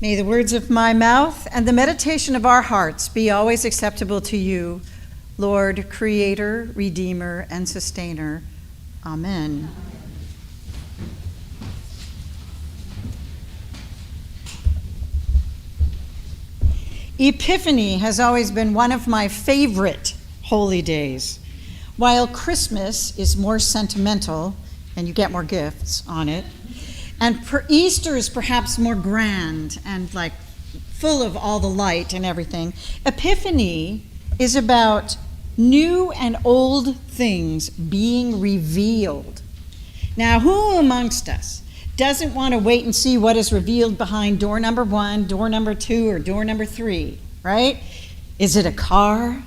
May the words of my mouth and the meditation of our hearts be always acceptable to you, Lord, Creator, Redeemer, and Sustainer. Amen. Epiphany has always been one of my favorite holy days. While Christmas is more sentimental, and you get more gifts on it, and Easter is perhaps more grand and like full of all the light and everything, Epiphany is about new and old things being revealed. Now, who amongst us doesn't want to wait and see what is revealed behind door number 1, door number 2, or door number 3, right? Is it a car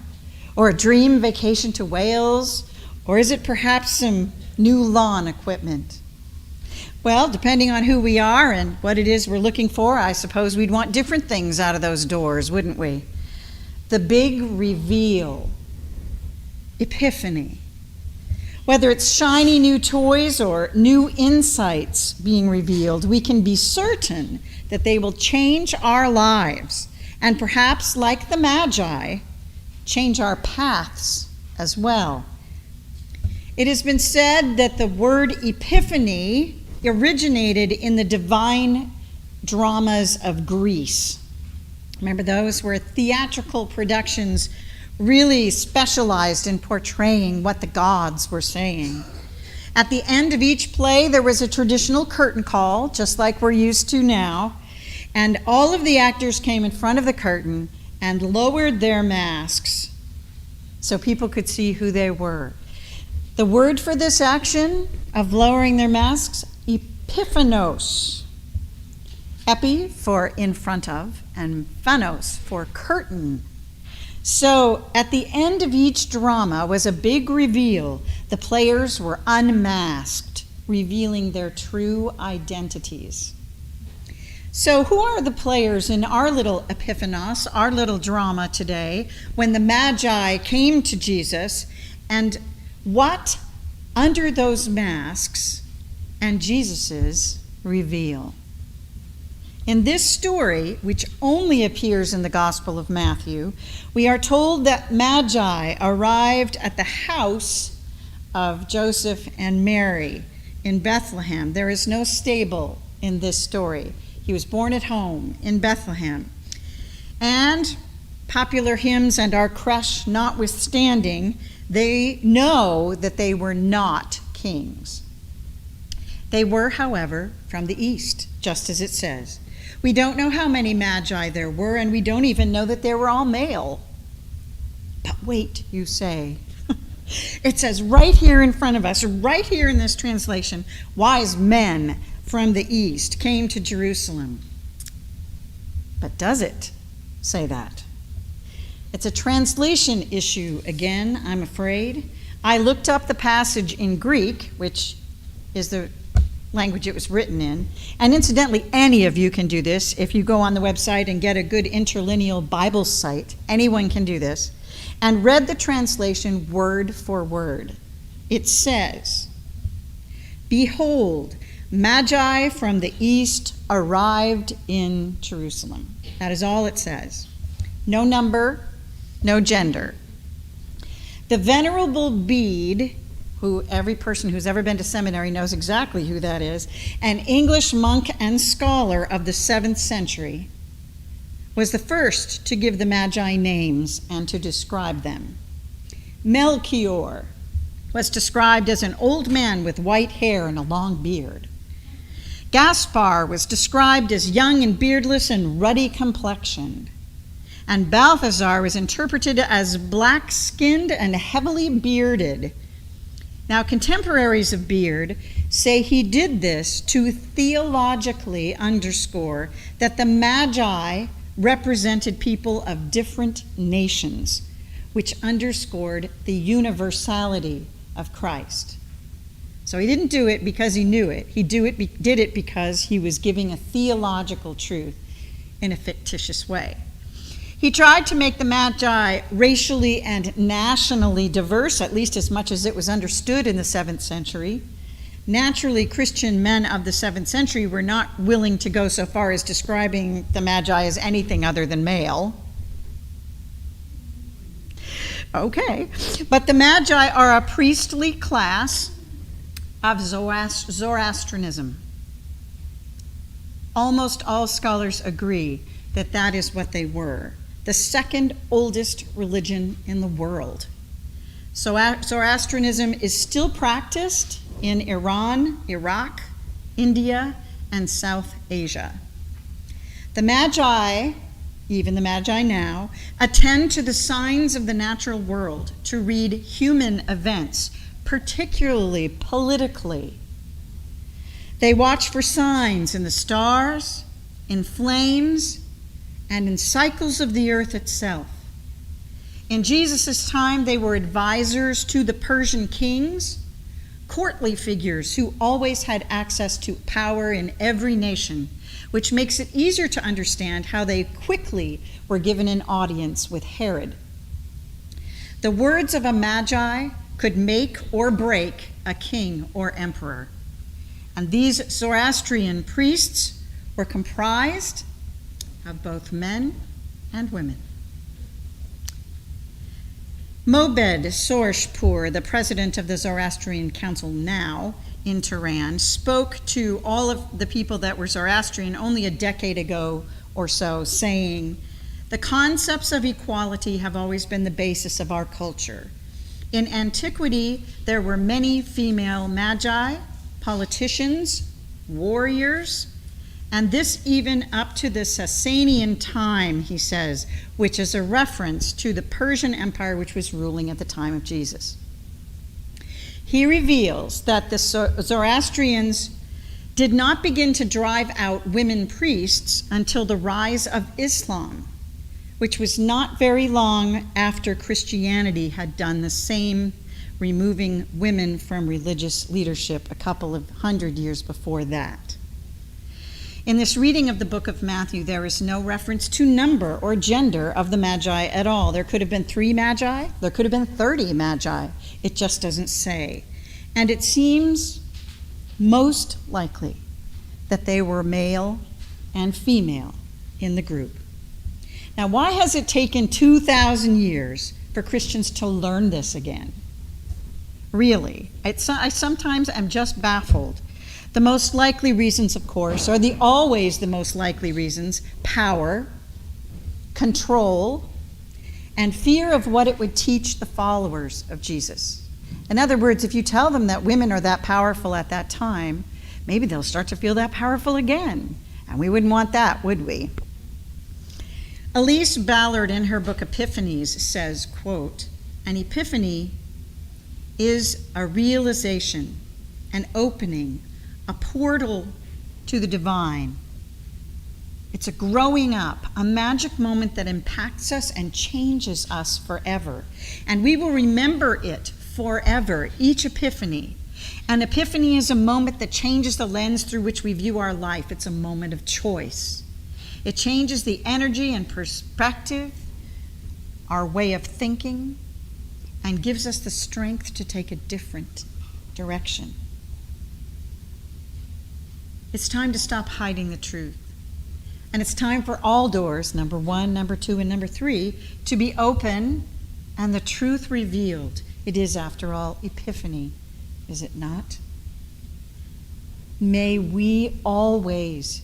or a dream vacation to Wales, or is it perhaps some new lawn equipment? Well, depending on who we are and what it is we're looking for, I suppose we'd want different things out of those doors, wouldn't we? The big reveal, Epiphany. Whether it's shiny new toys or new insights being revealed, we can be certain that they will change our lives and perhaps, like the Magi, change our paths as well. It has been said that the word epiphany originated in the divine dramas of Greece. Remember those, where theatrical productions really specialized in portraying what the gods were saying. At the end of each play, there was a traditional curtain call, just like we're used to now, and all of the actors came in front of the curtain and lowered their masks so people could see who they were. The word for this action of lowering their masks, epiphanos. Epi for in front of, and phanos for curtain. So at the end of each drama was a big reveal. The players were unmasked, revealing their true identities. So who are the players in our little Epiphanos, our little drama today, when the Magi came to Jesus, and what under those masks and Jesus's reveal? In this story, which only appears in the Gospel of Matthew, we are told that Magi arrived at the house of Joseph and Mary in Bethlehem. There is no stable in this story. He was born at home in Bethlehem. And popular hymns and our crush notwithstanding, they know that they were not kings. They were, however, from the east, just as it says. We don't know how many magi there were, and we don't even know that they were all male. But wait, you say. It says right here in front of us, right here in this translation, wise men from the east came to Jerusalem. But does it say that? It's a translation issue again, I'm afraid. I looked up the passage in Greek, which is the language it was written in. And incidentally, any of you can do this. If you go on the website and get a good interlineal Bible site, anyone can do this. And read the translation word for word. It says, "Behold, Magi from the east arrived in Jerusalem." That is all it says. No number, no gender. The Venerable Bede, who every person who's ever been to seminary knows exactly who that is, an English monk and scholar of the 7th century, was the first to give the Magi names and to describe them. Melchior was described as an old man with white hair and a long beard. Gaspar was described as young and beardless and ruddy complexioned. And Balthazar was interpreted as black-skinned and heavily bearded. Now, contemporaries of Beard say he did this to theologically underscore that the Magi represented people of different nations, which underscored the universality of Christ. So he didn't do it because he knew it. He did it because he was giving a theological truth in a fictitious way. He tried to make the Magi racially and nationally diverse, at least as much as it was understood in the 7th century. Naturally, Christian men of the 7th century were not willing to go so far as describing the Magi as anything other than male. Okay, but the Magi are a priestly class of Zoroastrianism. Almost all scholars agree that that is what they were, the second oldest religion in the world. So Zoroastrianism is still practiced in Iran, Iraq, India, and South Asia. The Magi, even the Magi now, attend to the signs of the natural world to read human events, particularly politically. They watch for signs in the stars, in flames, and in cycles of the earth itself. In Jesus' time, they were advisors to the Persian kings, courtly figures who always had access to power in every nation, which makes it easier to understand how they quickly were given an audience with Herod. The words of a Magi could make or break a king or emperor. And these Zoroastrian priests were comprised of both men and women. Mobed Sorshpur, the president of the Zoroastrian Council now in Tehran, spoke to all of the people that were Zoroastrian only a decade ago or so, saying, "The concepts of equality have always been the basis of our culture. In antiquity, there were many female magi, politicians, warriors, and this even up to the Sasanian time," he says, which is a reference to the Persian Empire which was ruling at the time of Jesus. He reveals that the Zoroastrians did not begin to drive out women priests until the rise of Islam, which was not very long after Christianity had done the same, removing women from religious leadership a couple of hundred years before that. In this reading of the book of Matthew, there is no reference to number or gender of the Magi at all. There could have been 3 Magi, there could have been 30 Magi. It just doesn't say. And it seems most likely that they were male and female in the group. Now, why has it taken 2,000 years for Christians to learn this again? Really, I sometimes am just baffled. The most likely reasons, of course, are always the most likely reasons: power, control, and fear of what it would teach the followers of Jesus. In other words, if you tell them that women are that powerful at that time, maybe they'll start to feel that powerful again. And we wouldn't want that, would we? Elise Ballard, in her book Epiphanies, says, quote, "An epiphany is a realization, an opening, a portal to the divine. It's a growing up, a magic moment that impacts us and changes us forever. And we will remember it forever, each epiphany. An epiphany is a moment that changes the lens through which we view our life. It's a moment of choice. It changes the energy and perspective, our way of thinking, and gives us the strength to take a different direction. It's time to stop hiding the truth. And it's time for all doors, number 1, number 2, and number 3, to be open and the truth revealed. It is, after all, Epiphany, is it not? May we always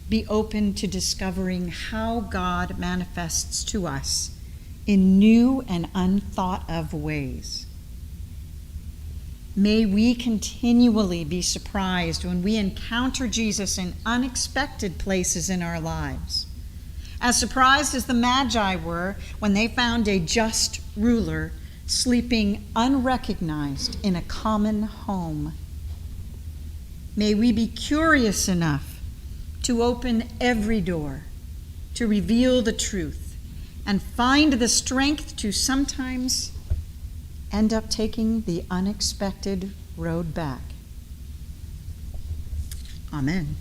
be open to discovering how God manifests to us in new and unthought of ways. May we continually be surprised when we encounter Jesus in unexpected places in our lives. As surprised as the Magi were when they found a just ruler sleeping unrecognized in a common home. May we be curious enough to open every door, to reveal the truth, and find the strength to sometimes end up taking the unexpected road back. Amen.